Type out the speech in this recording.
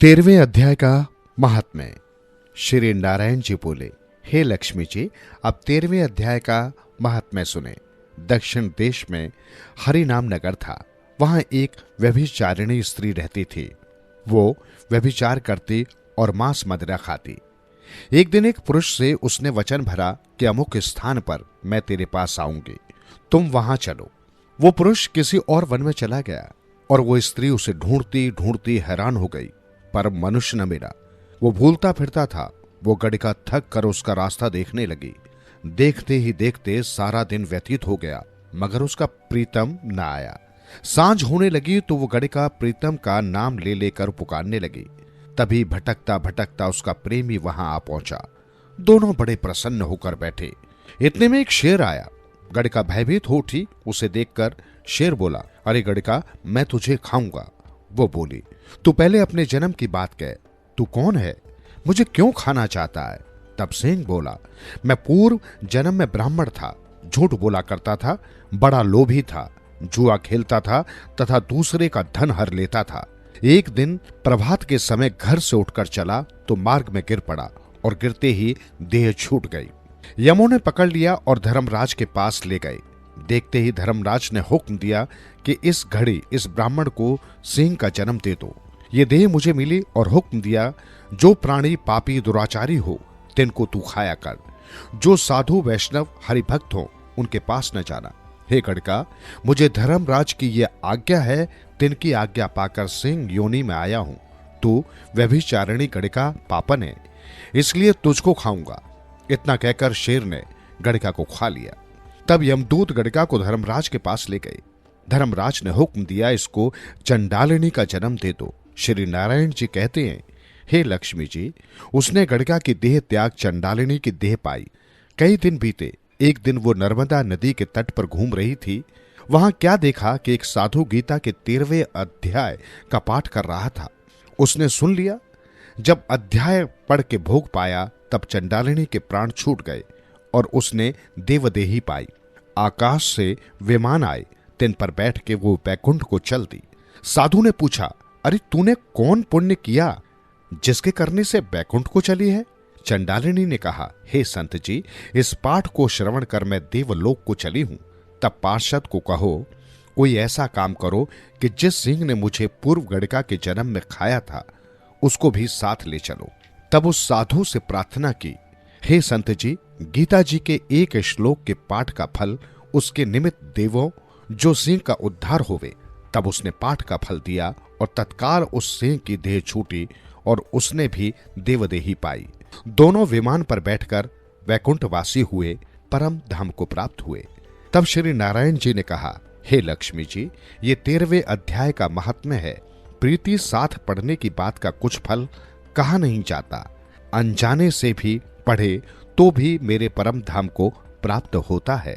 13वें अध्याय का महात्म्य। श्री नारायण जी बोले, हे लक्ष्मी जी, अब 13वें अध्याय का महात्म्य सुने। दक्षिण देश में हरिनाम नगर था। वहां एक व्यभिचारिणी स्त्री रहती थी। वो व्यभिचार करती और मांस मदिरा खाती। एक दिन एक पुरुष से उसने वचन भरा कि अमुक स्थान पर मैं तेरे पास आऊंगी, तुम वहां चलो। वो पुरुष किसी और वन में चला गया और वो स्त्री उसे ढूंढती ढूंढती हैरान हो गई, पर मनुष्य न मिला। वो भूलता फिरता था। वो गड़िका थक कर उसका रास्ता देखने लगी। देखते ही देखते सारा दिन व्यतीत हो गया, मगर उसका प्रीतम न आया। सांझ होने लगी तो वो गड़िका प्रीतम का नाम ले लेकर पुकारने लगी। तभी भटकता भटकता उसका प्रेमी वहां आ पहुंचा। दोनों बड़े प्रसन्न होकर बैठे। इतने में एक शेर आया। गड़िका भयभीत हो उठी। उसे देखकर शेर बोला, अरे गड़िका, मैं तुझे खाऊंगा। वो बोली, तू पहले अपने जन्म की बात कह। तू कौन है? मुझे क्यों खाना चाहता है? तब सिंह बोला, मैं पूर्व जन्म में ब्राह्मण था, झूठ बोला करता था, बड़ा लोभी था, जुआ खेलता था तथा दूसरे का धन हर लेता था। एक दिन प्रभात के समय घर से उठकर चला तो मार्ग में गिर पड़ा और गिरते ही देह छूट गई। यमों ने पकड़ लिया और धर्मराज के पास ले गए। देखते ही धर्मराज ने हुक्म दिया कि इस घड़ी इस ब्राह्मण को सिंह का जन्म दे दो। ये देह मुझे मिली और हुक्म दिया, जो प्राणी पापी दुराचारी हो तिनको तू खाया कर। जो साधु वैष्णव हरिभक्त हो उनके पास न जाना। हे गड़िका, मुझे धर्मराज की ये आज्ञा है, तिनकी आज्ञा पाकर सिंह योनि में आया हूं। तू व्यभिचारिणी गड़िका पापन है, इसलिए तुझको खाऊंगा। इतना कहकर शेर ने गड़िका को खा लिया। तब यमदूत गड़िका को धर्मराज के पास ले गए। धर्मराज ने हुक्म दिया, इसको चंडालिनी का जन्म दे दो। श्री नारायण जी कहते हैं, हे लक्ष्मी जी, उसने गड़िका की देह त्याग चंडालिनी की देह पाई। कई दिन बीते। एक दिन वो नर्मदा नदी के तट पर घूम रही थी। वहां क्या देखा कि एक साधु गीता के 13वें अध्याय का पाठ कर रहा था। उसने सुन लिया। जब अध्याय पढ़ के भोग पाया तब चंडालिनी के प्राण छूट गए और उसने देवदेही पाई। आकाश से विमान आए, तिन पर बैठ के वो बैकुंठ को चल दी। साधु ने पूछा, अरे तूने कौन पुण्य किया जिसके करने से बैकुंठ को चली है? चंडालिनी ने कहा, हे संत जी, इस पाठ को श्रवण कर मैं देवलोक को चली हूं। तब पार्षद को कहो, कोई ऐसा काम करो कि जिस सिंह ने मुझे पूर्व गड़िका के जन्म में खाया था उसको भी साथ ले चलो। तब उस साधु से प्रार्थना की, हे संत जी, गीता जी के एक श्लोक के पाठ का फल उसके निमित्त देवो, जो सिंह का उद्धार होवे। तब उसने पाठ का फल दिया और तत्काल उस सिंह की देह छूटी और उसने भी देवदेही पाई। दोनों विमान पर बैठकर वैकुंठवासी हुए, परम धाम को प्राप्त हुए। तब श्री नारायण जी ने कहा, हे लक्ष्मी जी, ये 13वें अध्याय का महात्म्य है। प्रीति साथ पढ़ने की बात का कुछ फल कहा नहीं जाता। अनजाने से भी पढ़े तो भी मेरे परम धाम को प्राप्त होता है।